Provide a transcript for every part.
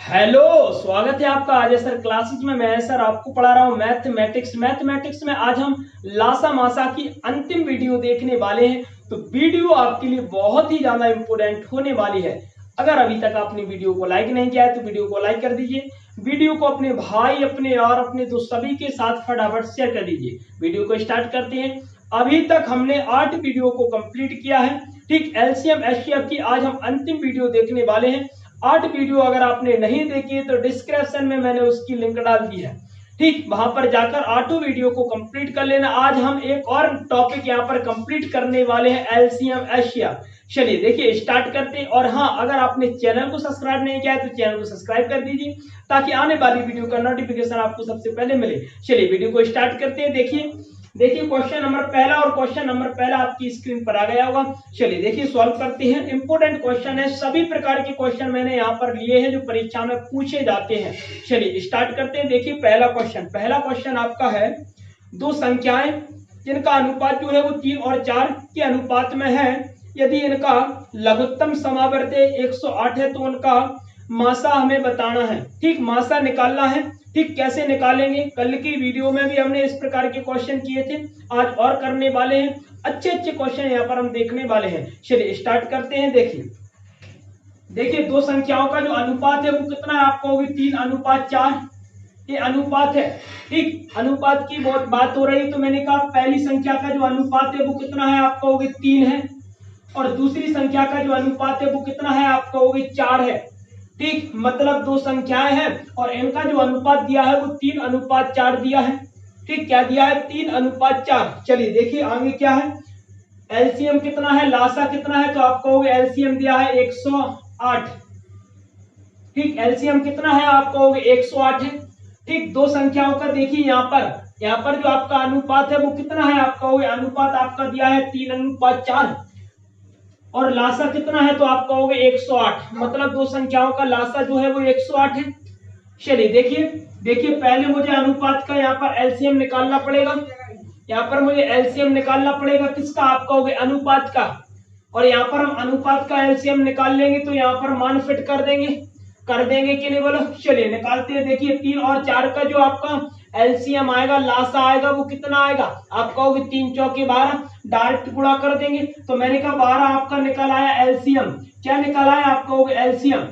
Hello, स्वागत है आपका आज सर क्लासेस में। मैं सर आपको पढ़ा रहा हूँ मैथमेटिक्स में आज हम लासा मासा की अंतिम वीडियो देखने वाले हैं। तो वीडियो आपके लिए बहुत ही ज्यादा इंपॉर्टेंट होने वाली है। अगर अभी तक आपने वीडियो को लाइक नहीं किया है तो वीडियो को लाइक कर दीजिए। वीडियो को अपने भाई, अपने और अपने दोस्त सभी के साथ फटाफट शेयर कर दीजिए। वीडियो को स्टार्ट करते हैं। अभी तक हमने 8 वीडियो को कंप्लीट किया है। ठीक, एलसीएम एचसीएफ की आज हम अंतिम वीडियो देखने वाले हैं। 8 वीडियो अगर आपने नहीं देखी है तो डिस्क्रिप्शन में मैंने उसकी लिंक डाल दी है। ठीक, वहां पर जाकर 8 वीडियो को कंप्लीट कर लेना। आज हम एक और टॉपिक यहाँ पर कंप्लीट करने वाले हैं, एलसीएम एचसीएफ। चलिए देखिए स्टार्ट करते हैं। और हाँ, अगर आपने चैनल को सब्सक्राइब नहीं किया है तो चैनल को सब्सक्राइब कर दीजिए ताकि आने वाली वीडियो का नोटिफिकेशन आपको सबसे पहले मिले। चलिए वीडियो को स्टार्ट करते हैं। देखिए क्वेश्चन नंबर पहला, और क्वेश्चन नंबर पहला आपकी स्क्रीन पर आ गया होगा। चलिए देखिए सॉल्व करते हैं। इंपोर्टेंट क्वेश्चन है, सभी प्रकार के क्वेश्चन मैंने यहाँ पर लिए हैं जो परीक्षा में पूछे जाते हैं। चलिए स्टार्ट करते हैं। देखिए पहला क्वेश्चन आपका है, दो संख्याएं जिनका अनुपात जो है वो 3 और 4 के अनुपात में है। यदि इनका लघुत्तम समावर्त 108 है तो उनका मासा हमें बताना है। ठीक, मासा निकालना है। ठीक, कैसे निकालेंगे? कल की वीडियो में भी हमने इस प्रकार के क्वेश्चन किए थे, आज और करने वाले हैं। अच्छे क्वेश्चन यहाँ पर हम देखने वाले हैं। चलिए स्टार्ट करते हैं। देखिए दो संख्याओं का जो अनुपात है वो कितना है आपको? 3:4 ये अनुपात है। ठीक, अनुपात की बहुत बात हो रही है तो मैंने कहा पहली संख्या का जो अनुपात है वो कितना है आपका? 3 है। और दूसरी संख्या का जो अनुपात है वो कितना है आपका? 4 है। ठीक, मतलब दो संख्याएं हैं और इनका जो अनुपात दिया है वो 3:4 दिया है। ठीक, क्या दिया है? 3:4। चलिए देखिए आगे क्या है। एलसीएम कितना है, लासा कितना है? तो आपको एलसीएम दिया है 108। ठीक, एलसीएम कितना है आपको? 108 है। ठीक, दो संख्याओं का देखिए यहाँ पर जो आपका अनुपात है वो कितना है आपका? अनुपात आपका दिया है 3:4 और लासा कितना है? तो आपका हो गया 108। मतलब दो संख्याओं का लासा जो है वो 108 है। चलिए देखिए पहले मुझे अनुपात का यहाँ पर एलसीएम निकालना पड़ेगा। यहाँ पर मुझे एलसीएम निकालना पड़ेगा किसका? आपका हो गया अनुपात का। और यहाँ पर हम अनुपात का एलसीएम निकाल लेंगे तो यहाँ पर मान फिट कर देंगे कि नहीं बोलो? चलिए निकालते हैं। देखिए 3 और 4 का जो आपका एलसीएम आएगा, लासा आएगा, वो कितना आएगा आपका? 3 चौके 12। डायरेक्ट गुणा कर देंगे तो मैंने कहा 12 आपका निकल आया एलसीएम। क्या निकल आया आपका? एलसीएम।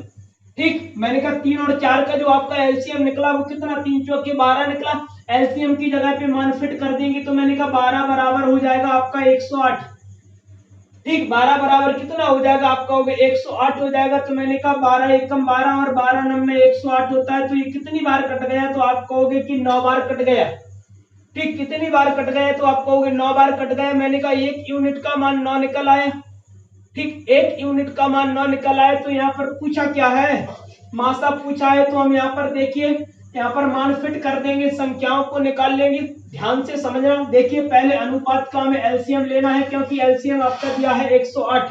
ठीक, मैंने कहा 3 और 4 का जो आपका एलसीएम निकला वो कितना? 3 चौके 12 निकला। एलसीएम की जगह पे मान फिट कर देंगे तो मैंने कहा 12 बराबर हो जाएगा आपका 108। ठीक, 12 बराबर कितना हो जाएगा आपका? 108 हो जाएगा। तो मैंने कहा 12 एकम 12 और 12 नम में 108 होता है। तो ये कितनी बार कट गया? तो आप कहोगे कि 9 बार कट गया। ठीक, कितनी बार कट गए? तो आप कहोगे 9 बार कट गए। मैंने कहा 1 यूनिट का मान 9 निकल आया। ठीक, 1 यूनिट का मान 9 निकल आया। तो यहाँ पर पूछा क्या है? मासा पूछा है। तो हम यहाँ पर देखिए यहाँ पर मान फिट कर देंगे, संख्याओं को निकाल लेंगे। ध्यान से समझना। देखिए पहले अनुपात का हमें एलसीएम लेना है क्योंकि एलसीएम आपका दिया है 108।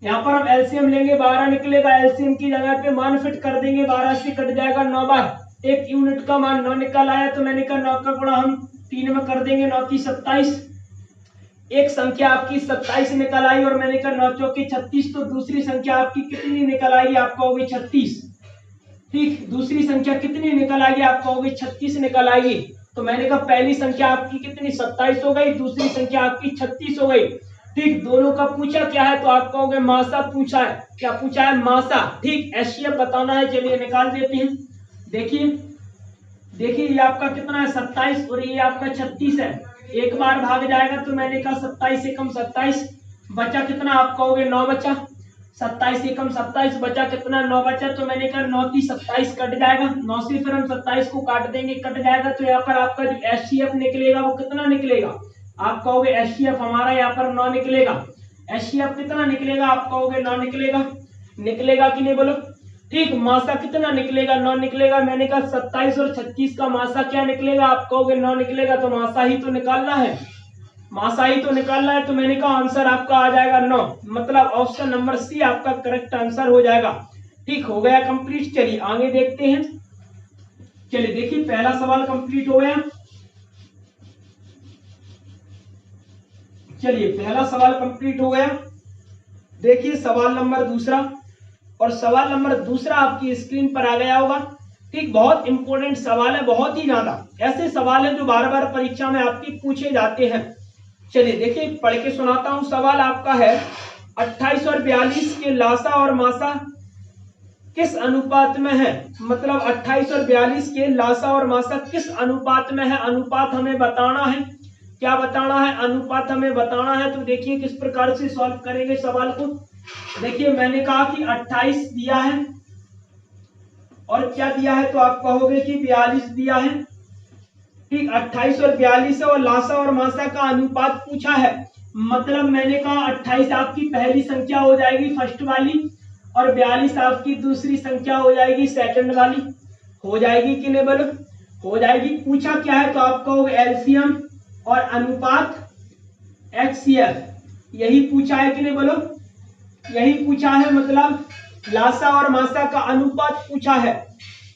यहाँ पर हम एलसीएम लेंगे, 12 निकलेगा। एलसीएम की जगह पे मान फिट कर देंगे, 12 से कट जाएगा 9 बार। 1 यूनिट का मान 9 निकल आया। तो मैंने कहा 9 का गुणा हम 3 में कर देंगे, 9 की 27। एक संख्या आपकी 27 निकल आई। और मैंने कहा 9 चौके 36। तो दूसरी संख्या आपकी कितनी निकल आएगी? आपका होगी 36। ठीक, दूसरी संख्या कितनी निकल आएगी? आपका होगी 36 निकल आएगी। तो मैंने कहा पहली संख्या आपकी कितनी? 27 हो गई, दूसरी संख्या आपकी 36 हो गई। ठीक, दोनों का पूछा क्या है? तो आप कहोगे मासा पूछा है। क्या पूछा है? मासा। ठीक, एचसीएफ बताना है। चलिए निकाल देते हैं। देखिए ये आपका कितना है? 27 और ये आपका 36 है। एक बार भाग जाएगा तो मैंने कहा 27 एकम 27 बचा कितना? आपका हो गया 9 बचा। 27 एकम 27 बचा कितना? 9 बचा। तो मैंने कहा 9 की 27 कट जाएगा, 9 से फिर हम 27 को काट देंगे, कट जाएगा। तो यहाँ पर आपका जो एचसीएफ निकलेगा वो कितना निकलेगा? आप कहोगे एचसीएफ हमारा यहाँ पर 9 निकलेगा। एचसीएफ कितना निकलेगा? आप कहोगे 9 निकलेगा कि नहीं बोलो? ठीक, मासा कितना निकलेगा? 9 निकलेगा। मैंने कहा 27 और 36 का मासा क्या निकलेगा? आप कहोगे 9 निकलेगा। तो मासा ही तो निकालना है। तो मैंने कहा आंसर आपका आ जाएगा 9। मतलब ऑप्शन नंबर सी आपका करेक्ट आंसर हो जाएगा। ठीक, हो गया कंप्लीट। चलिए आगे देखते हैं। चलिए देखिए पहला सवाल कंप्लीट हो गया। देखिए सवाल नंबर दूसरा। और सवाल नंबर दूसरा आपकी स्क्रीन पर आ गया होगा। ठीक, बहुत इंपॉर्टेंट सवाल है, बहुत ही ज्यादा ऐसे सवाल है जो बार बार परीक्षा में आपकी पूछे जाते हैं। चलिए देखिए पढ़ के सुनाता हूं। सवाल आपका है 28 और 42 के लासा और मासा किस अनुपात में है। मतलब 28 और 42 के लासा और मासा किस अनुपात में है। अनुपात हमें बताना है। क्या बताना है? अनुपात हमें बताना है। तो देखिए किस प्रकार से सॉल्व करेंगे सवाल को। देखिए मैंने कहा कि 28 दिया है और क्या दिया है, तो आप कहोगे कि 42 दिया है। ठीक, 28 और 42 और लासा और मासा का अनुपात पूछा है। मतलब मैंने कहा 28 आपकी पहली संख्या हो जाएगी, फर्स्ट वाली, और 42 आपकी दूसरी संख्या हो जाएगी, सेकंड वाली। हो जाएगी कि नहीं बोलो? हो जाएगी। पूछा क्या है, तो आप कहोगे एलसीएम और अनुपात HCF, यही पूछा है कि नहीं बोलो? यही पूछा है। मतलब लासा और मासा का अनुपात पूछा है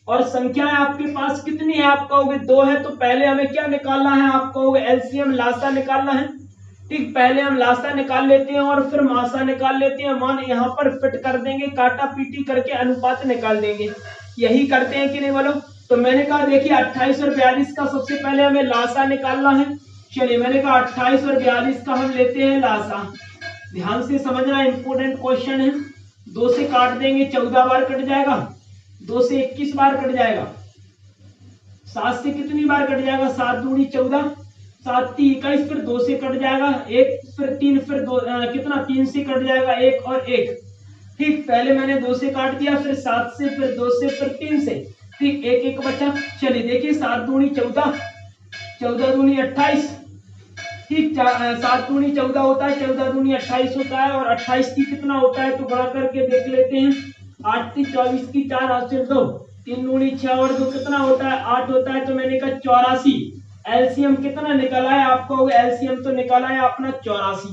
और संख्याएं आपके पास कितनी है, आप कहोगे 2 है। तो पहले हमें क्या निकालना है, आप कहोगे एलसीएम लासा निकालना है। ठीक, पहले हम लासा निकाल लेते हैं और फिर मासा निकाल लेते हैं। मान यहाँ पर फिट कर देंगे, काटा पीटी करके अनुपात निकाल देंगे। यही करते हैं कि नहीं बोलो? तो मैंने कहा देखिए 28 और 42 का सबसे पहले हमें लासा निकालना है। चलिए मैंने कहा 28 और 42 का हम लेते हैं लासा। ध्यान से समझना, इंपोर्टेंट क्वेश्चन है। 2 से काट देंगे, 14 बार कट जाएगा। 2 से 21 बार कट जाएगा। 7 से कितनी बार कट जाएगा? 7 दूनी 14, 7 ती 21, फिर 2 से कट जाएगा 1, फिर 3, फिर 2 कितना 3 से कट जाएगा 1 और 1। ठीक, पहले मैंने 2 से काट दिया, फिर 7 से, फिर 2 से, फिर 3 से। ठीक, 1 1 बचा। चलिए देखिए 7 दूनी 14, 14 दूनी 28। ठीक, 7 दूनी 14 होता है, 14 दूनी 28 होता है, और 28 की कितना होता है तो बड़ा करके देख लेते हैं। 8 की 24 की 4 हासिल 2, 3 दूनी 6 और 2 कितना होता है 8 होता है। तो मैंने कहा 84। एलसीएम कितना निकला है, आपको एलसीएम तो निकाला है अपना 84।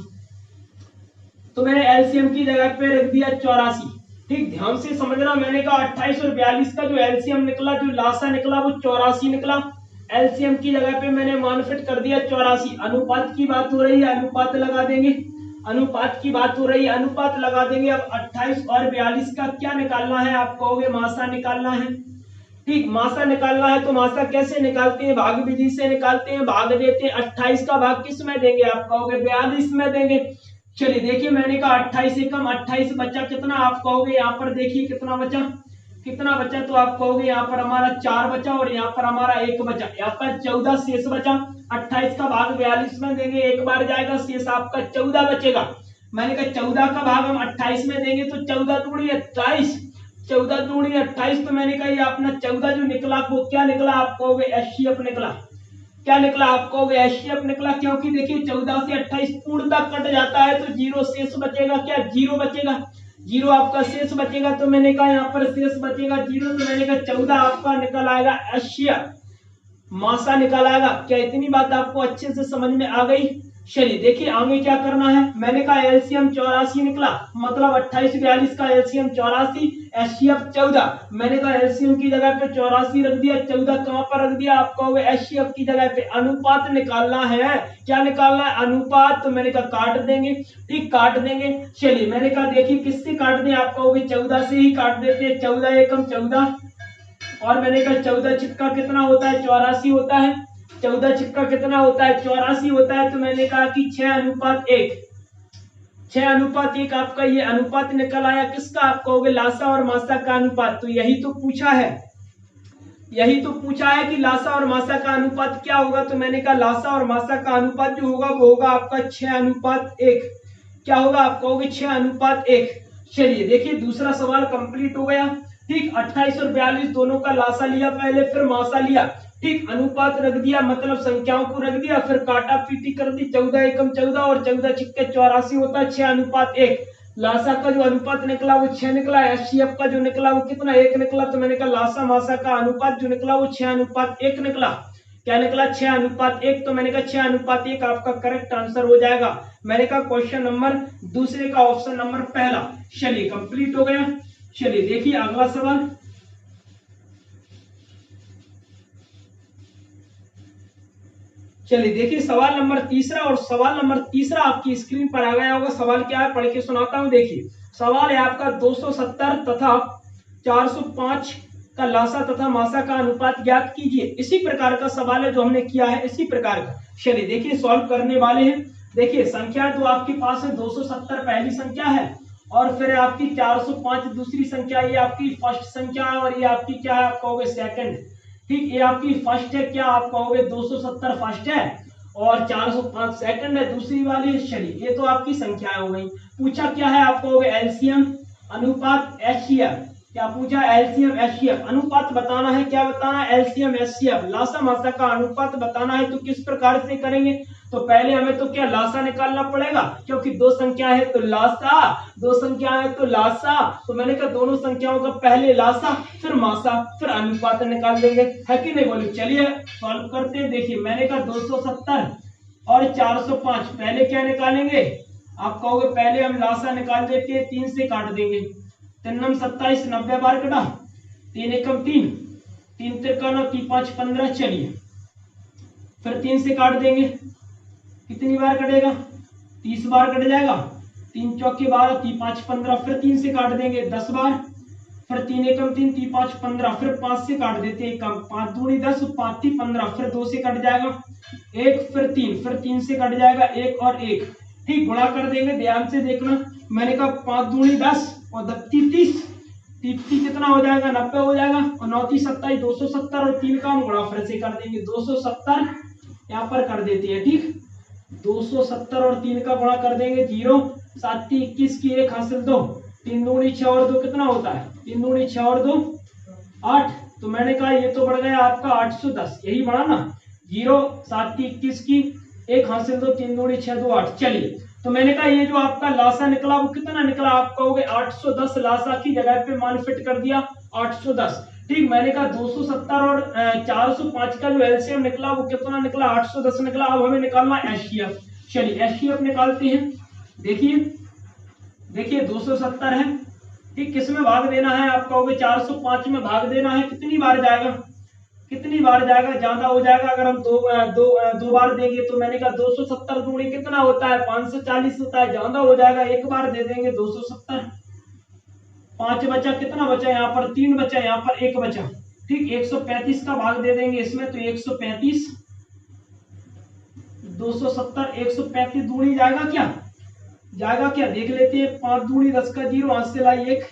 तो मैंने एलसीएम की जगह पे रख दिया 84। ठीक, ध्यान से समझना, मैंने कहा 28 और 42 का जो एलसीएम निकला, जो लासा निकला, वो 84 निकला। एलसीएम की जगह पे मैंने मान फिट कर दिया 84। अनुपात की बात हो रही है, अनुपात लगा देंगे। अनुपात की बात हो रही है, अनुपात लगा देंगे। अब 28 और 42 का क्या निकालना है, आप कहोगे मासा निकालना है। ठीक, मासा निकालना है। तो मासा कैसे निकालते हैं? भाग विधि से निकालते हैं। भाग देते हैं, 28 का भाग किस में देंगे, आप कहोगे 42 में देंगे। चलिए देखिए मैंने कहा 28 से कम 28 बचा कितना, आप कहोगे यहाँ पर देखिए कितना बचा। कितना बचा, तो आप कहोगे यहाँ पर हमारा 4 बचा और यहाँ पर हमारा 1 बचा। यहाँ पर 14 शेष बचा। 28 का भाग 42 में देंगे, एक बार जाएगा, शेष आपका 14 बचेगा। मैंने कहा 14 का भाग हम 28 में देंगे तो 14 दूनी 28, 14 दूनी 28। तो मैंने कहा ये अपना 14 जो निकला वो क्या निकला, आप कहोगे HCF निकला। क्या निकला, आप कहोगे HCF निकला। क्योंकि देखिए 14 से 28 पूर्णतः कट जाता है तो 0 शेष बचेगा। क्या 0 बचेगा? 0 आपका शेष बचेगा। तो मैंने कहा यहाँ पर शेष बचेगा 0। तो मैंने कहा 14 आपका निकल आएगा HCF, मासा निकल आएगा। क्या इतनी बात आपको अच्छे से समझ में आ गई? चलिए देखिए आगे क्या करना है। मैंने कहा एलसीएम 84 निकला, मतलब 28 42 का एलसीएम 84, HCF 14। मैंने कहा एलसीएम की जगह पे 84 रख दिया, 14 कहां पर रख दिया, आप कहोगे HCF की जगह पे। अनुपात निकालना है। क्या निकालना है? अनुपात। तो मैंने कहा काट देंगे। ठीक, काट देंगे। चलिए मैंने कहा देखिए किससे काट दें, आप कहोगे 14 से ही काट देते हैं। 14 एकम 14, और मैंने कहा 14 छिक्का कितना होता है 84 होता है। 14 छिक्का कितना होता है 84 होता है। तो मैंने कहा कि 6:1, 6:1 आपका ये अनुपात निकल आया। किसका? आप कहोगे लासा और मासा का अनुपात। तो यही तो पूछा है, यही तो पूछा है कि लासा और मासा का अनुपात क्या होगा। तो मैंने कहा लासा और मासा का अनुपात जो होगा वो होगा आपका 6:1। क्या होगा, आप कहोगे 6:1। चलिए देखिए दूसरा सवाल कंप्लीट हो गया। ठीक, 28 और 42 दोनों का लासा लिया पहले, फिर मासा लिया। ठीक, अनुपात रख दिया, मतलब संख्याओं को रख दिया, फिर काटा पीटी कर दी। 14 एकम 14 और 14 छिक्के 84 होता है। 6:1। लासा का जो अनुपात निकला वो 6 निकला। HCF का जो निकला वो कितना, 1 निकला। तो मैंने कहा लासा मासा का अनुपात जो निकला वो 6:1 निकला। क्या निकला? 6:1। तो मैंने कहा 6:1 आपका करेक्ट आंसर हो जाएगा। मैंने कहा क्वेश्चन नंबर दूसरे का ऑप्शन नंबर पहला। चलिए कंप्लीट हो गया। चलिए देखिए अगला सवाल। चलिए देखिए सवाल नंबर तीसरा, और सवाल नंबर तीसरा आपकी स्क्रीन पर आ गया होगा। सवाल क्या है, पढ़ के सुनाता हूं। देखिए सवाल है आपका 270 तथा 405 का लासा तथा मासा का अनुपात ज्ञात कीजिए। इसी प्रकार का सवाल है जो हमने किया है, इसी प्रकार का। चलिए देखिए सॉल्व करने वाले हैं। देखिए संख्या तो आपके पास है 270 पहली संख्या है, और फिर आपकी 405 दूसरी संख्या, ये आपकी फर्स्ट संख्या है, और ये आपकी क्या है, आप कहोगे सेकंड। ठीक, ये आपकी फर्स्ट है, क्या आप कहोगे 270 फर्स्ट है और 405 सेकंड है दूसरी वाली। चलिए ये तो आपकी संख्या हो गई। पूछा क्या है, आप कहोगे एलसीएम अनुपात एचसीएफ। क्या पूछा, एलसीएम एचसीएफ अनुपात बताना है। क्या बताना है, एलसीएम एचसीएफ लासा मासा का अनुपात बताना है। तो किस प्रकार से करेंगे, तो पहले हमें तो क्या लासा निकालना पड़ेगा, क्योंकि दो संख्या है तो लासा, दो संख्या है तो लासा। तो मैंने कहा दोनों संख्याओं का पहले लासा फिर मासा फिर अनुपात निकाल देंगे, है कि नहीं बोलो। चलिए सॉल्व करते हैं। देखिए मैंने कहा 270 और 405 पहले क्या निकालेंगे, आप कहोगे पहले हम लासा निकाल देते हैं, 3 से काट देंगे। 3 नम 27, 90 बार कटा, 3 एकम 3, 3 तिरका 9, 3 5 15। चलिए फिर 3 से काट देंगे, कितनी बार कटेगा, 30 बार कट जाएगा। 3 चौके 12, 3 5 15। फिर 3 से काट देंगे 10 बार। फिर 3 एकम 3, 3 5 15। फिर 5 से काट देते हैं, कम 5 दूनी 10, 5 3 15। फिर 2 से कट जाएगा 1, फिर 3 से कट जाएगा 1 और 1। ठीक, गुणा कर देंगे, ध्यान से देखना। मैंने कहा 5 दूनी 10 और 30, 30 कितना हो जाएगा, 90 हो जाएगा। और 9 30 27, 270 और 3 का हम गुणा फिर से कर देंगे, 270 यहाँ पर कर देते हैं। ठीक, 270 और 3 का गुणा कर देंगे, 0 7 21 की 1 हासिल 2, 3 दूनी 6 और 2 कितना होता है, 3 दूनी 6 और 2 8। तो मैंने कहा ये तो बढ़ गया आपका 810, यही बढ़ा ना। 0 7 21 की 1 हासिल 2, 3 दूनी 6 2 8। चलिए तो मैंने कहा ये जो आपका लासा निकला वो कितना निकला, आप कहोगे 810। लासा की जगह पे मान फिट कर दिया 810। ठीक, मैंने कहा 270 और 405 का जो एलसीएम निकला वो कितना निकला, 810 निकला। अब हमें निकालना एचसीएफ। चलिए एचसीएफ निकालते हैं। देखिए देखिए 270 है, ठीक, किस में भाग देना है, आप कहोगे 405 में भाग देना है। कितनी बार जाएगा, कितनी बार जाएगा, ज्यादा हो जाएगा। अगर हम दो बार देंगे तो मैंने कहा 270 दूनी कितना होता है, 540 होता है, ज्यादा हो जाएगा। एक बार दे देंगे 270, 5 बचा, कितना बचा यहाँ पर, 3 बचा, यहाँ पर 1 बचा। ठीक, 135 का भाग दे देंगे इसमें, तो 135, 270 135 दूनी जाएगा क्या, जाएगा क्या, देख लेते हैं। 5 दूनी 10 का 0, 8 से लाई 1,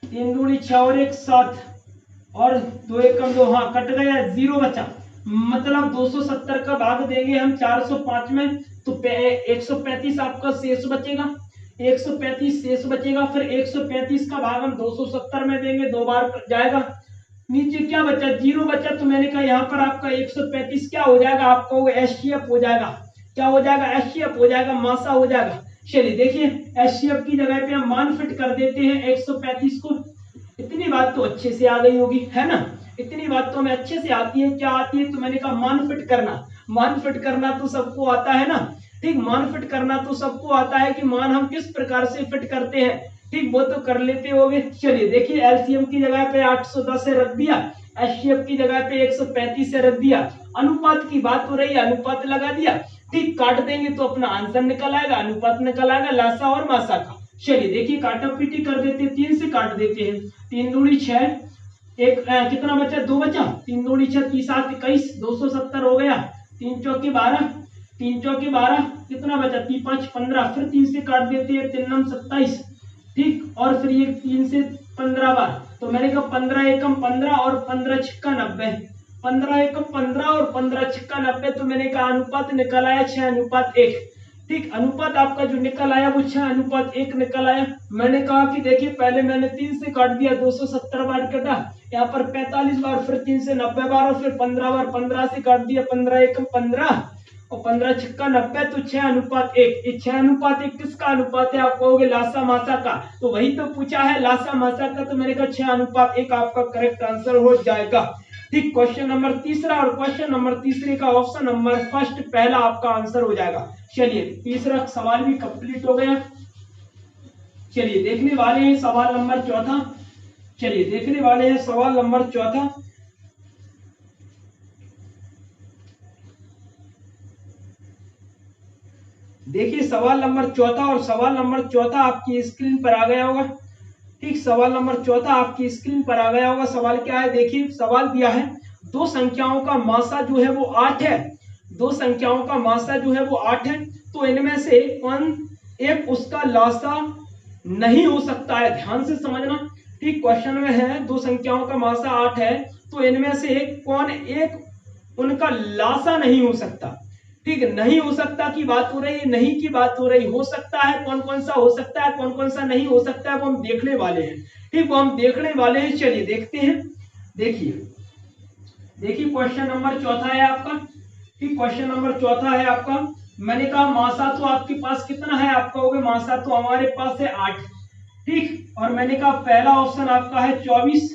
3 दूनी 6 और 1 7 और 2 एकम 2, हाँ कट गया, 0 बचा। मतलब 270 का भाग देंगे हम 405 में तो 135 आपका शेष बचेगा, 135 शेष बचेगा। फिर 135 का भाग हम 270 में देंगे, 2 बार जाएगा। नीचे क्या बचा, 0 बचा। तो मैंने कहा यहाँ पर आपका 135 क्या हो जाएगा, आपको एचसीएफ हो जाएगा। क्या हो जाएगा, एचसीएफ हो जाएगा, मासा हो जाएगा। चलिए देखिए एचसीएफ की जगह पे हम मान फिट कर देते हैं 135 को। इतनी बात तो अच्छे से आ गई होगी, है ना, इतनी बात तो हमें अच्छे से आती है। क्या आती है, तो मैंने कहा मान फिट करना, मान फिट करना तो सबको आता है ना। ठीक, मान फिट करना तो सबको आता है कि मान हम किस प्रकार से फिट करते हैं। ठीक, वो तो कर लेते होगे। चलिए देखिए एलसीएम की जगह पे 810 से रख दिया, एचसीएफ की जगह पे 135 से रख दिया। अनुपात की बात हो रही है, अनुपात लगा दिया। ठीक, काट देंगे तो अपना आंसर निकल आएगा, अनुपात निकल आएगा लासा और मासा का। चलिए देखिए काटा पीटी कर देते हैं, 3 से काट देते हैं। 3 दूनी 6, एक कितना बचा, 2 बचा। 3 दूनी 6, 30 7 21, 270 हो गया। 3 चौके 12, 3 चौके 12 कितना बचा, 3 5 15। फिर 3 से काट देते हैं, 3 नम 27। ठीक, और फिर ये 3 से 15 बार। तो मैंने कहा 15 एकम 15 और 15 छिक्का 90, 15 एकम 15 और 15 छिक्का 90। तो मैंने कहा अनुपात निकल आया 6:1। ठीक, अनुपात आपका जो निकल आया वो 6:1 निकल आया। मैंने कहा कि देखिए पहले मैंने 3 से काट दिया, 270 बार कटा, यहाँ पर 45 बार, फिर 3 से 90 बार और फिर 15 बार। 15 से काट दिया, 15 एकम 15 और 15 छिक्का 90। तो 6:1। 6:1 किसका अनुपात है, आप कहोगे लासा मासा का। तो वही तो पूछा है लासा मासा का, तो मैंने कहा 6:1 आपका करेक्ट आंसर हो जाएगा। ठीक, क्वेश्चन नंबर तीसरा, और क्वेश्चन नंबर तीसरे का ऑप्शन नंबर फर्स्ट पहला आपका आंसर हो जाएगा। चलिए तीसरा सवाल भी कंप्लीट हो गया। चलिए देखने वाले हैं सवाल नंबर चौथा। चलिए देखने वाले हैं सवाल नंबर चौथा। देखिए सवाल नंबर चौथा, और सवाल नंबर चौथा आपकी स्क्रीन पर आ गया होगा। ठीक, सवाल नंबर चौथा आपकी स्क्रीन पर आ गया होगा। सवाल क्या है, देखिए सवाल दिया है दो संख्याओं का मासा जो है वो 8 है, दो संख्याओं का मासा जो है वो 8 है, तो इनमें से कौन एक उसका लासा नहीं हो सकता है। ध्यान से समझना। ठीक, क्वेश्चन में है दो संख्याओं का मासा 8 है, तो इनमें से कौन एक उनका लासा नहीं हो सकता। ठीक, नहीं हो सकता की बात हो रही है, नहीं की बात हो रही, हो सकता है। कौन कौन सा हो सकता है, कौन कौन सा नहीं हो सकता है, वो हम देखने वाले हैं। ठीक, वो हम देखने वाले हैं। चलिए देखते हैं। देखिए देखिए क्वेश्चन नंबर चौथा है आपका। ठीक, क्वेश्चन नंबर चौथा है आपका। मैंने कहा मासा तो आपके पास कितना है, आप कहोगे मासा तो हमारे पास है 8। ठीक, और मैंने कहा पहला ऑप्शन आपका है 24,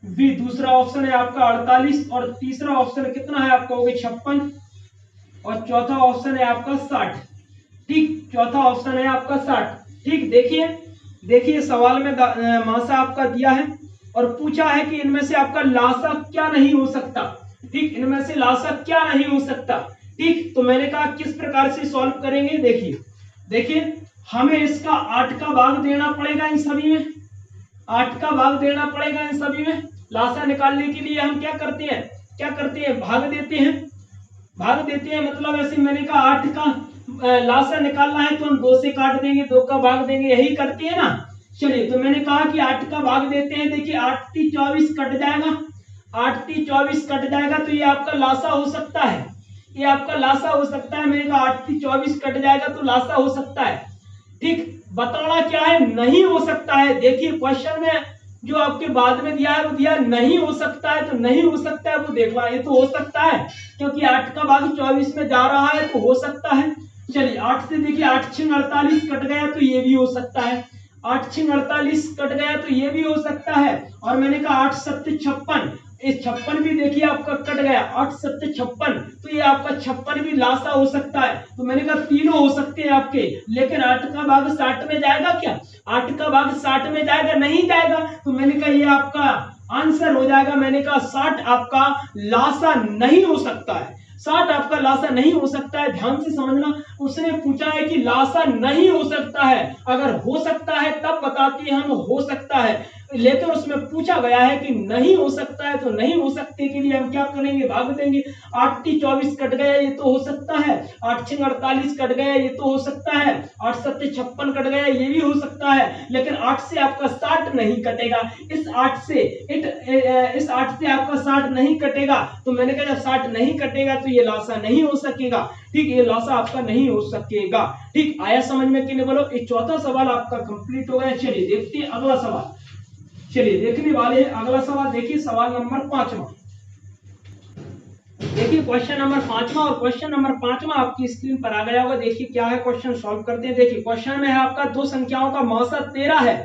बी दूसरा ऑप्शन है आपका 48, और तीसरा ऑप्शन कितना है, आप कहोगे 56, और चौथा ऑप्शन है आपका 60। ठीक, चौथा ऑप्शन है आपका 60। ठीक, देखिए देखिए सवाल में मासा आपका दिया है और पूछा है कि इनमें से आपका लासा क्या नहीं हो सकता। ठीक, इनमें से लासा क्या नहीं हो सकता। ठीक, तो मैंने कहा किस प्रकार से सॉल्व करेंगे। देखिए देखिए हमें इसका 8 का भाग देना पड़ेगा इन सभी में, 8 का भाग देना पड़ेगा इन सभी में। लासा निकालने के लिए हम क्या करते हैं, क्या करते हैं, भाग देते हैं, भाग देते हैं। मतलब ऐसे मैंने कहा 8 का लासा निकालना है तो हम 2 से काट देंगे, 2 का भाग देंगे, यही करते हैं ना। चलिए, तो मैंने कहा कि 8 का भाग देते हैं। देखिए 8 × 24 कट जाएगा, 8 × 24 कट जाएगा, तो ये आपका लासा हो सकता है, ये आपका लासा हो सकता है। मैंने कहा 8 × 24 कट जाएगा तो लासा हो सकता है। ठीक, बताना क्या है, नहीं हो सकता है। देखिए क्वेश्चन में जो आपके बाद में दिया है वो दिया नहीं हो सकता है, तो नहीं हो सकता है वो देखना, ये तो हो सकता है क्योंकि 8 का भाग 24 में जा रहा है तो हो सकता है। चलिए 8 से देखिए 8 × 48 कट गया तो ये भी हो सकता है, 8 × 48 कट गया तो ये भी हो सकता है। और मैंने कहा 8 × 7 = 56, इस 56 भी देखिए आपका कट गया, 8 × 7 = 56, तो ये आपका 56 भी लासा हो सकता है। तो मैंने कहा तीनों हो सकते हैं आपके, लेकिन 8 का भाग 60 में जाएगा क्या, 8 का भाग 60 में जाएगा, नहीं जाएगा। तो मैंने कहा ये आपका आंसर हो जाएगा। मैंने कहा 60 आपका लासा नहीं हो सकता है, 60 आपका लासा नहीं हो सकता है। ध्यान से समझना, उसने पूछा है कि लासा नहीं हो सकता है, अगर हो सकता है तब बताते हम हो सकता है, लेकिन उसमें पूछा गया है कि नहीं हो सकता है, तो नहीं हो सकते के लिए हम क्या करेंगे, भाग देंगे। 8 × 24 कट गया, ये तो हो सकता है, 8 × 48 कट गया, ये तो हो सकता है, 8 × 7 = 56 कट गया, ये भी हो सकता है, लेकिन 8 से आपका 60 नहीं कटेगा। इस 8 से आपका 60 नहीं कटेगा। तो मैंने कहा जब 60 नहीं कटेगा तो ये लासा नहीं हो सकेगा। ठीक, ये लासा आपका नहीं हो सकेगा। ठीक, आया समझ में कि नहीं बोलो। ये चौथा सवाल आपका कंप्लीट हो गया। चलिए देखते हैं अगला सवाल, चलिए देखने वाले हैं अगला सवाल। देखिए सवाल नंबर 5वां, देखिए क्वेश्चन नंबर 5वां, और क्वेश्चन नंबर 5वां आपकी स्क्रीन पर आ गया होगा। देखिए क्या है क्वेश्चन, सॉल्व करते हैं। देखिए क्वेश्चन में है आपका दो संख्याओं का मासा 13 है,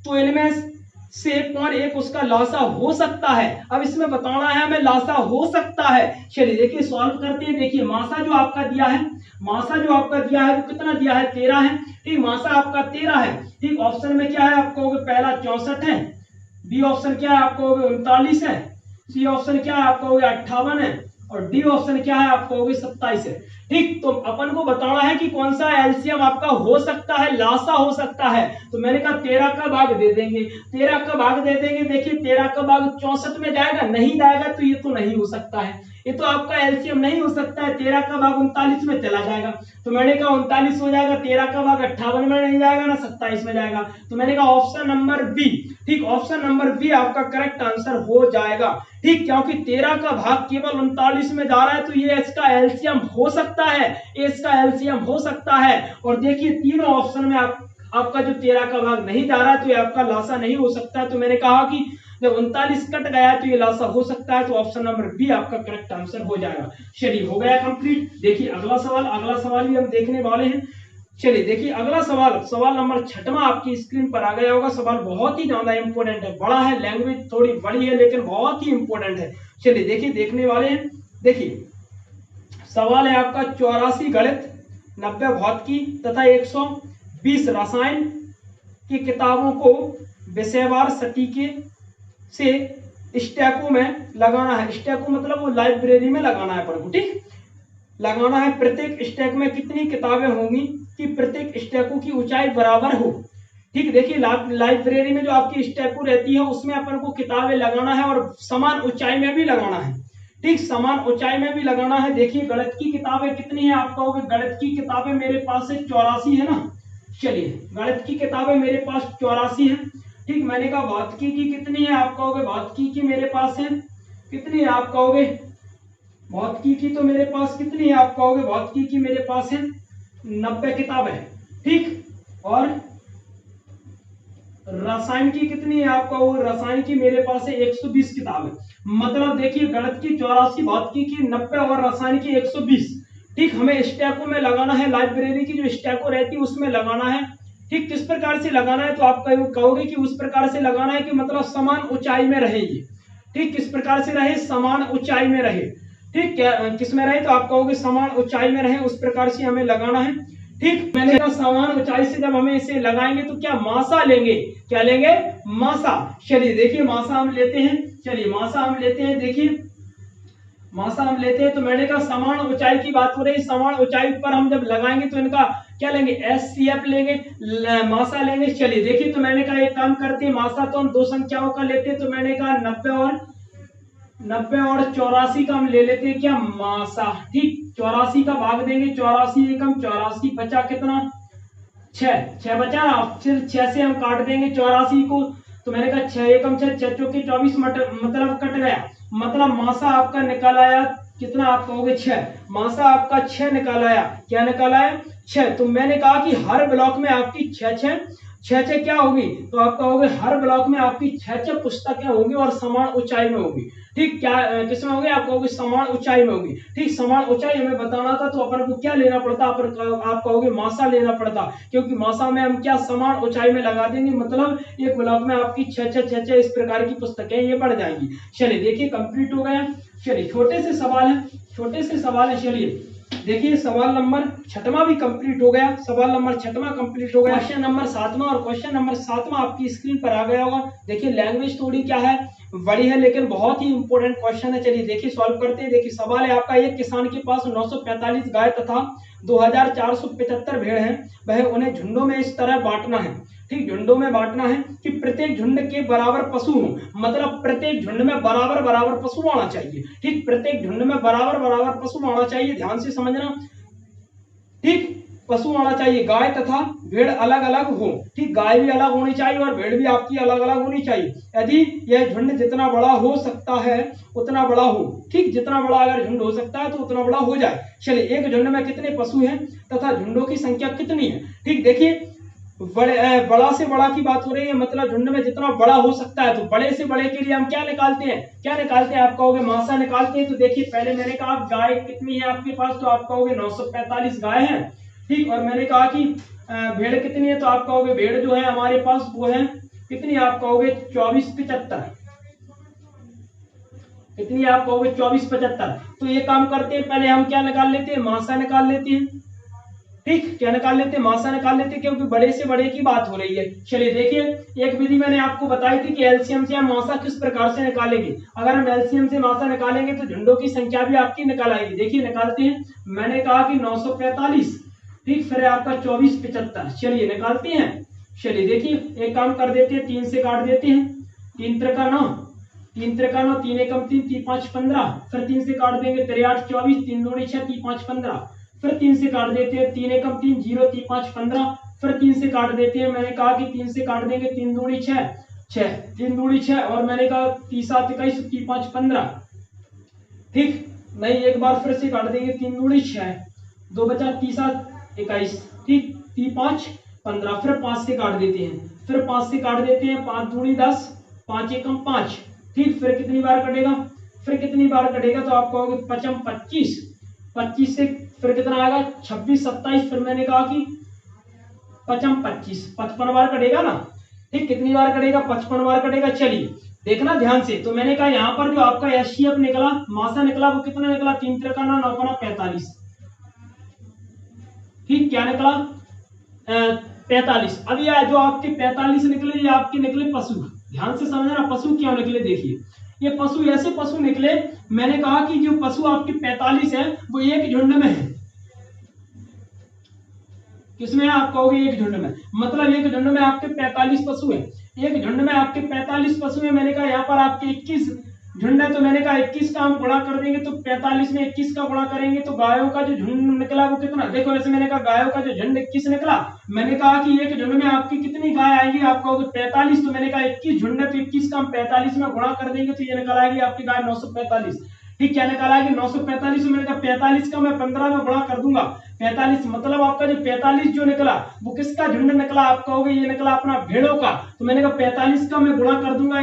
तो इनमें से कौन एक उसका लासा हो सकता है। अब इसमें बताना है हमें लासा हो सकता है। चलिए देखिए सॉल्व करते हैं। देखिए मासा जो आपका दिया है, मासा जो आपका दिया है वो कितना दिया है, 13 है। ठीक, मासा आपका 13 है। ठीक, ऑप्शन में क्या है, आपको पहला 64 है, बी ऑप्शन क्या है, आपको 39 है, सी ऑप्शन क्या है, आपको 58 है, और डी ऑप्शन क्या है, आपको 27 है। ठीक, तो अपन को बताना है कि कौन सा एलसीएम आपका हो सकता है, लासा हो सकता है। तो मैंने कहा 13 का भाग दे देंगे, 13 का भाग दे देंगे। देखिए 13 का भाग 64 में जाएगा, नहीं जाएगा, तो ये तो नहीं हो सकता है, ये तो आपका एलसीएम नहीं हो सकता है। 13 का भाग 39 में चला जाएगा, तो मैंने कहा 39 हो जाएगा, 13 का भाग 58 में नहीं जाएगा ना 27 में जाएगा। तो मैंने कहा ऑप्शन नंबर बी, ठीक, ऑप्शन नंबर बी आपका करेक्ट आंसर हो जाएगा। ठीक, क्योंकि 13 का भाग केवल 39 में जा रहा है, तो ये इसका एलसीएम हो सकता है, इसका एलसीएम हो सकता है। और देखिए तीनों ऑप्शन में आपका जो 13 का भाग नहीं जा रहा है, तो ये आपका लासा नहीं हो सकता है। तो मैंने कहा कि जब 39 कट गया है तो ये लासा हो सकता है, तो ऑप्शन नंबर बी आपका करेक्ट आंसर हो जाएगा। चलिए हो गया कंप्लीट। देखिए अगला सवाल भी हम देखने वाले हैं। चलिए देखिए अगला सवाल, सवाल नंबर 6वां आपकी स्क्रीन पर आ गया होगा। सवाल बहुत ही ज्यादा इंपॉर्टेंट है, बड़ा है, लैंग्वेज थोड़ी बड़ी है लेकिन बहुत ही इंपॉर्टेंट है। चलिए देखिए देखने वाले हैं। देखिए सवाल है आपका 84 गणित, 90 भौतिकी तथा 120 रसायन की किताबों को विषयवार सटीके से स्टैकों में लगाना है। स्टैको मतलब वो लाइब्रेरी में लगाना है अपन को। ठीक, लगाना है प्रत्येक स्टैक में कितनी किताबें होंगी कि प्रत्येक स्टैकों की ऊंचाई बराबर हो। ठीक, देखिए लाइब्रेरी में जो आपकी स्टैको रहती है उसमें अपन को किताबें लगाना है और समान ऊंचाई में भी लगाना है। ठीक, समान ऊंचाई में भी लगाना है। देखिए गणित की किताबें कितनी है, आप कहोगे गणित की किताबें मेरे पास है 84 है ना। चलिए गणित की किताबें मेरे पास 84 है। ठीक, मैंने कहा भौतिकी की कितनी है, आप कहोगे भौतिकी की मेरे पास है कितनी है, आप कहोगे भौतिकी की तो मेरे पास कितनी है, आप कहोगे भौतिकी की मेरे पास है 90 किताबें। ठीक, और रसायन की कितनी है, आप कहोगे रसायन की मेरे पास है 120 किताबें। मतलब देखिए गणित की 84, भौतिकी की 90 और रसायन की 120। ठीक, हमें स्टैको में लगाना है, लाइब्रेरी की जो स्टैको रहती है उसमें लगाना है। ठीक, किस प्रकार से लगाना है, तो आप कहोगे कि उस प्रकार से लगाना है कि मतलब समान ऊंचाई में रहेगी। ठीक, किस प्रकार से रहे, समान ऊंचाई में रहे। ठीक, क्या किस में रहे, तो आप कहोगे समान ऊंचाई में रहे, उस प्रकार से हमें लगाना है। ठीक, मैंने कहा समान ऊंचाई से जब हमें इसे लगाएंगे तो क्या मासा लेंगे, क्या लेंगे, मासा। चलिए देखिए मासा हम लेते हैं, चलिए मासा हम लेते हैं, देखिए मासा हम लेते हैं। तो मैंने कहा समान ऊंचाई की बात हो रही, समान ऊंचाई पर हम जब लगाएंगे तो इनका क्या लेंगे, SCF लेंगे, मासा लेंगे। चलिए देखिए, तो मैंने कहा एक काम करते हैं, मासा तो हम दो संख्याओं का लेते हैं, तो मैंने कहा 90 और 84 का हम ले लेते हैं क्या, मासा। ठीक, 84 का भाग देंगे, 84 एकम 84, बचा कितना, 6 बचा ना। फिर 6 से हम काट देंगे 84 को, तो मैंने कहा 6 एकम 6, 6 चौके 24, मतलब कट गया। मतलब मासा आपका निकाल आया कितना, आप कहोगे 6। मासा आपका 6 निकाल आया, क्या निकाल आया, 6। तो मैंने कहा कि हर ब्लॉक में आपकी 6 क्या होगी, तो आप कहोगे हर ब्लॉक में आपकी 6 पुस्तकें होंगी और समान ऊंचाई में होगी। ठीक, क्या किसमें होगी, आप कहोगे समान ऊंचाई में होगी। ठीक, समान ऊंचाई हमें बताना था तो अपन को क्या लेना पड़ता, आप कहोगे मासा लेना पड़ता, क्योंकि मासा में हम क्या समान ऊंचाई में लगा देंगे, मतलब एक ब्लॉक में आपकी 6 इस प्रकार की पुस्तकें ये बढ़ जाएंगी। चलिए देखिए कंप्लीट हो गया। चलिए छोटे से सवाल है, चलिए देखिए सवाल नंबर 6वां भी कंप्लीट हो गया, सवाल नंबर 6वां कंप्लीट हो गया। क्वेश्चन नंबर 7वां, और क्वेश्चन नंबर 7वां आपकी स्क्रीन पर आ गया होगा। देखिए लैंग्वेज थोड़ी क्या है, बड़ी है, लेकिन बहुत ही इंपॉर्टेंट क्वेश्चन है। चलिए देखिए सॉल्व करते हैं। देखिए सवाल है आपका, एक किसान के पास 945 गाय तथा 2475 भेड़ हैं, वह उन्हें झुंडों में इस तरह बांटना है। ठीक, झुंडों में बांटना है कि प्रत्येक झुंड के बराबर पशु हो, मतलब प्रत्येक झुंड में बराबर पशु आना चाहिए। ठीक, प्रत्येक झुंड में बराबर पशु आना चाहिए, ध्यान से समझना। ठीक, पशु आना चाहिए, गाय तथा भेड़ अलग अलग हो। ठीक, गाय भी अलग होनी चाहिए और भेड़ भी आपकी अलग अलग होनी चाहिए। यदि यह झुंड जितना बड़ा हो सकता है उतना बड़ा हो। ठीक, जितना बड़ा अगर झुंड हो सकता है तो उतना बड़ा हो जाए। चलिए एक झुंड में कितने पशु हैं तथा झुंडों की संख्या कितनी है। ठीक, देखिए बड़ा से बड़ा की बात हो रही है, मतलब झुंड में जितना बड़ा हो सकता है। तो बड़े से बड़े के लिए हम क्या निकालते हैं, आप कहोगे मासा निकालते हैं। तो देखिए पहले मैंने कहा गाय कितनी है आपके पास, तो आप कहोगे 945 गाय है। ठीक, और मैंने कहा कि भेड़ कितनी है, तो आप कहोगे भेड़ जो है हमारे पास वो है कितनी, आप कहोगे 2475। कितनी आप कहोगे 2475। तो ये काम करते हैं, पहले हम क्या निकाल लेते हैं, मासा निकाल लेते हैं। ठीक, क्या निकाल लेते हैं, मासा निकाल लेते हैं, क्योंकि बड़े से बड़े की बात हो रही है। चलिए देखिए एक विधि मैंने आपको बताई थी कि एलसीएम से हम मासा किस प्रकार से निकालेंगे। अगर हम एलसीएम से मासा निकालेंगे तो झुंडों की संख्या भी आपकी निकाल आएगी। देखिए निकालते हैं, मैंने कहा कि 945, ठीक, फिर आपका 2475। चलिए निकालते हैं। चलिए देखिए एक काम कर देते हैं, 3 से काट देते हैं, 3 त्रिका 9, 3 त्रिका 9, 3 एकम 3, 3 5 15, फिर 3 से काट देंगे 3 8 24, 3 दूनी 6, 3 5 15, फिर 3 से काट देते हैं, 3 एकम 3, 0, 3 5 15, फिर 3 से काट देते हैं, मैंने कहा कि 3 से काट देंगे, 3 दूनी 6, 3 दूनी 6, और मैंने कहा 3 7 21, 3 5 15। ठीक, नहीं एक बार फिर से काट देंगे, 3 दूनी 6, 2 बचा, 3 7 21, ठीक, 3 5 15, फिर 5 से काट देते हैं, फिर 5 से काट देते हैं, 5 दूनी 10, 5 एकम 5। ठीक, फिर कितनी बार कटेगा, तो आप कहोगे 55 25, 25 से फिर कितना आएगा 26 27, फिर मैंने कहा कि 55 25, 55 बार कटेगा ना। ठीक, कितनी बार कटेगा, 55 बार कटेगा। चलिए देखना ध्यान से। तो मैंने कहा यहाँ पर जो आपका एचसीएफ निकला, मासा निकला, वो कितना निकला, 3 त्रिका 9, 9 45। ठीक, क्या निकला 45। अब यह जो आपके 45 निकले, ये आपके निकले पशु। ध्यान से समझना पशु क्यों निकले। देखिए ये पशु ऐसे पशु निकले, मैंने कहा कि जो पशु आपके 45 है वो एक झुंड में है। किसमें है? आप कहोगे एक झुंड में, मतलब एक झुंड में आपके 45 पशु है। एक झुंड में आपके 45 पशु है। मैंने कहा यहाँ पर आपके 21 झुंड है, तो मैंने कहा 21 का हम गुणा कर देंगे तो 45 में 21 का गुणा करेंगे तो गायों का जो झुंड निकला वो कितना, देखो ऐसे मैंने कहा गायों का जो झुंड 21 निकला। मैंने कहा कि एक झुंड में आपकी कितनी गाय आएगी, आप कहोगे 45, तो मैंने कहा 21 झुंड है तो 21 का हम 45 में गुणा कर देंगे तो ये निकल आएगी आपकी गाय 945। ठीक, क्या निकल आएगी 945। मैंने कहा 45 का मैं 15 में गुणा कर दूंगा, 45 मतलब आपका जो 45 जो निकला वो किसका झुंड निकला, आप कहोगे ये निकला अपना भेड़ों का। तो मैंने कहा 45 का मैं गुणा कर दूंगा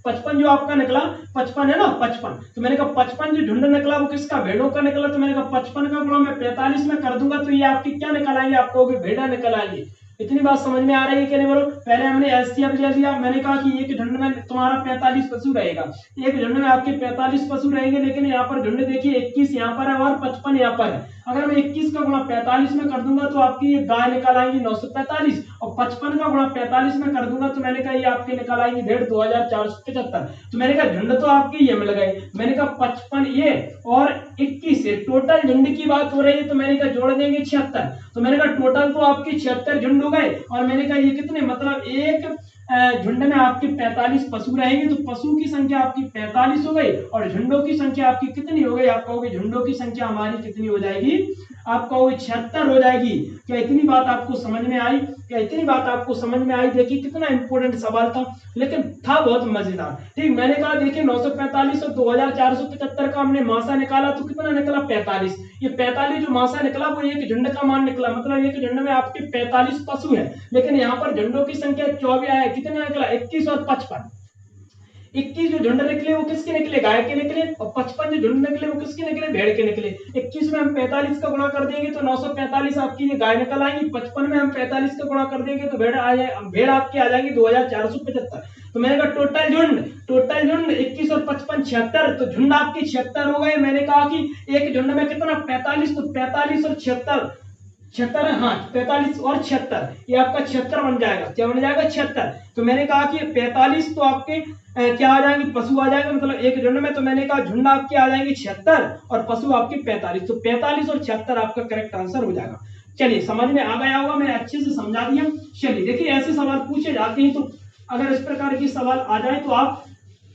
55 जो आपका निकला 55 है ना 55, तो मैंने कहा 55 जो झुंड निकला वो किसका, भेड़ों का निकला। तो मैंने कहा 55 का गुणा मैं 45 में कर दूंगा तो ये आपकी क्या निकल आएंगे, आप कहोगे भेड़ा निकल आएंगे। इतनी बात समझ में आ रही है कि नहीं बोलो। पहले हमने एचसीएफ ले लिया, मैंने कहा कि एक झुंड में तुम्हारा 45 पशु रहेगा, एक झुंड में आपके 45 पशु रहेंगे, लेकिन यहाँ पर झुंड देखिए 21 यहाँ पर है और 55 यहाँ पर है। अगर मैं 21 का गुणा 45 में कर दूंगा तो आपकी ये गाय निकल आएंगी 945, और 55 का गुणा 45 में कर दूंगा तो मैंने कहा ये आपके निकल आएंगी भेड़ 2475। तो मैंने कहा झुंड तो आपकी ये मिल गए, मैंने कहा 55 ये और 21 से टोटल झुंड की बात हो रही है, तो मैंने कहा जोड़ देंगे 76। तो मैंने कहा टोटल तो आपके 76 झुंड हो गए, और मैंने कहा ये कितने, मतलब एक झुंड में आपके 45 पशु रहेंगे, तो पशु की संख्या आपकी 45 हो गई और झुंडों की संख्या आपकी कितनी हो गई, आप कहोगे झुंडों की संख्या हमारी कितनी हो जाएगी, आप कहोगे 76 हो जाएगी। क्या इतनी बात आपको समझ में आई, क्या इतनी बात आपको समझ में आई? देखिए कितना इंपॉर्टेंट सवाल था, लेकिन था बहुत मजेदार। ठीक, मैंने कहा देखिए 945 और 2475 का हमने मासा निकाला तो कितना निकला 45। ये 45 जो मासा निकला वो एक झुंड का मान निकला, मतलब एक झुंड में आपके 45 पशु है, लेकिन यहाँ पर झुंडों की संख्या 24 है, कितना निकला 21 और 55। 21 जो झुंड निकले वो किसके निकले, गाय के निकले, और 55 जो झुंड निकले वो किसके निकले, भेड़ के निकले। 21 में हम 45 का गुणा कर देंगे तो 945 आपकी ये गाय निकल आएंगी, 55 में हम 45 का गुणा कर देंगे तो भेड़ आपकी आ जाएंगी 2475। तो मैंने कहा टोटल झुंड 21 और 55 76, तो झुंड आपकी 76 हो गए। मैंने कहा कि एक झुंड में कितना 45, तो 45 और 76 हाँ 45 और 76 ये आपका 76 बन जाएगा। क्या बन जाएगा 76। तो मैंने कहा कि 45 तो आपके क्या आ जाएंगे, पशु आ जाएगा, मतलब एक झुंड में, तो मैंने कहा झुंड आपके आ जाएंगे 76 और पशु आपके 45, तो 45 और 76 आपका करेक्ट आंसर हो जाएगा। चलिए समझ में आ गया होगा, मैंने अच्छे से समझा दिया। चलिए देखिए ऐसे सवाल पूछे जाते हैं, तो अगर इस प्रकार की सवाल आ जाए तो आप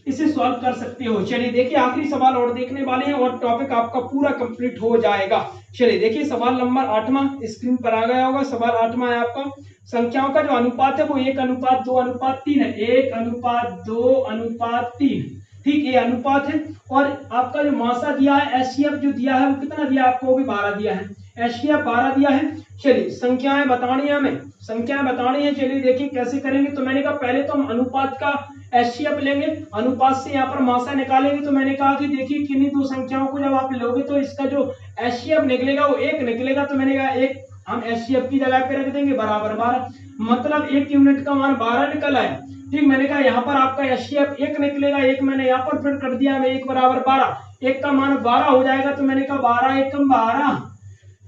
इसे सॉल्व कर सकते हो। चलिए देखिए आखिरी सवाल और देखने वाले हैं और टॉपिक आपका पूरा कंप्लीट हो जाएगा। चलिए देखिए सवाल नंबर 8वां स्क्रीन पर आ गया होगा। सवाल 8वां है आपका, संख्याओं का जो अनुपात है वो 1:2:3 है, 1:2:3। ठीक, ये अनुपात है। और आपका जो मासा दिया है एचसीएफ जो दिया है वो कितना दिया, आपको भी 12 दिया है, एचसीएफ 12 दिया है। चलिए संख्याएं बतानी है हमें, संख्याएं बतानी है। चलिए देखिए कैसे करेंगे, तो मैंने कहा पहले तो हम अनुपात का एचसीएफ लेंगे, अनुपात से यहाँ पर मासा निकालेंगे। तो मैंने कहा कि देखिए किन्हीं दो संख्याओं को जब आप लोगे तो इसका जो एचसीएफ निकलेगा वो 1 निकलेगा। तो मैंने कहा एक हम एचसीएफ की जगह पे रख देंगे बराबर 12, मतलब 1 यूनिट का मान 12 निकल आया। ठीक, मैंने कहा यहाँ पर आपका एचसीएफ 1 निकलेगा, एक मैंने यहाँ पर फिर कर दिया, 1 बराबर 12, 1 का मान 12 हो जाएगा। तो मैंने कहा 12 एकम 12,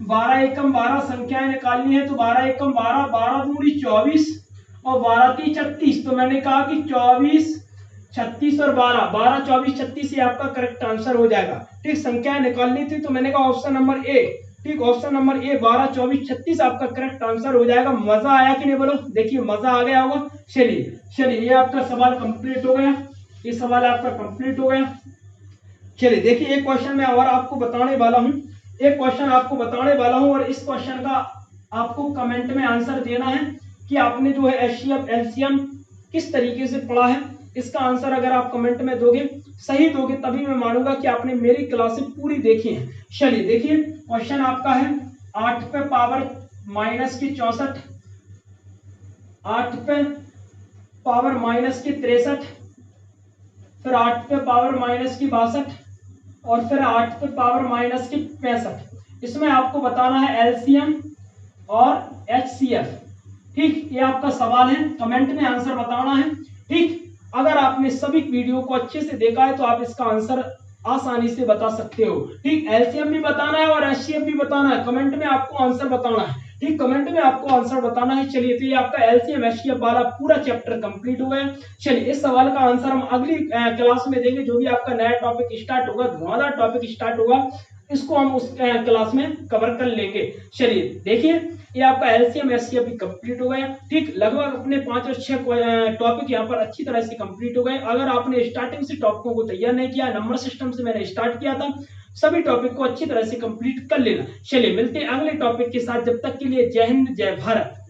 12 एकम 12 संख्याएं निकालनी है, तो 12 एकम 12, 12 दूनी 24 और 12 × 36। तो मैंने कहा कि 24 36 और 12, 12 24 36 ये आपका करेक्ट आंसर हो जाएगा। ठीक, संख्याएं निकालनी थी, तो मैंने कहा ऑप्शन नंबर ए। ठीक, ऑप्शन नंबर ए 12 24 36 आपका करेक्ट आंसर हो जाएगा। मजा आया कि नहीं बोलो, देखिए मजा आ गया होगा। चलिए ये आपका सवाल कंप्लीट हो गया, ये सवाल आपका कंप्लीट हो गया। चलिए देखिए एक क्वेश्चन मैं और आपको बताने वाला हूं, एक क्वेश्चन आपको बताने वाला हूं, और इस क्वेश्चन का आपको कमेंट में आंसर देना है कि आपने जो है एचसीएफ एलसीएम किस तरीके से पढ़ा है। इसका आंसर अगर आप कमेंट में दोगे, सही दोगे, तभी मैं मानूंगा कि आपने मेरी क्लासेस पूरी देखी है। चलिए देखिए क्वेश्चन आपका है 8 पे पावर माइनस की 64, 8 पे पावर माइनस की 63, फिर 8 पे पावर माइनस की 62 और फिर 8 पे पावर माइनस की 65। इसमें आपको बताना है एलसीएम और एचसीएफ। ठीक, ये आपका सवाल है, कमेंट में आंसर बताना है। ठीक, अगर आपने सभी वीडियो को अच्छे से देखा है तो आप इसका आंसर आसानी से बता सकते हो। ठीक, एलसीएम भी बताना है और एचसीएफ भी बताना है, कमेंट में आपको आंसर बताना है। ठीक, कमेंट में आपको आंसर बताना है। चलिए, तो ये आपका एलसीएम एचसीएफ वाला पूरा चैप्टर कंप्लीट हो गया। चलिए, इस सवाल का आंसर हम अगली क्लास में देंगे। जो भी आपका नया टॉपिक स्टार्ट होगा, धुआंधार टॉपिक स्टार्ट होगा, इसको हम उस क्लास में कवर कर लेंगे। चलिए देखिए, ये आपका एलसीएम एचसीएफ भी कंप्लीट हो गया। ठीक, लगभग अपने 5 और 6 टॉपिक यहाँ पर अच्छी तरह से कंप्लीट हो गए। अगर आपने स्टार्टिंग से टॉपिकों को तैयार नहीं किया, नंबर सिस्टम से मैंने स्टार्ट किया था, सभी टॉपिक को अच्छी तरह से कंप्लीट कर लेना। चलिए, मिलते हैं अगले टॉपिक के साथ। जब तक के लिए जय हिंद, जय भारत।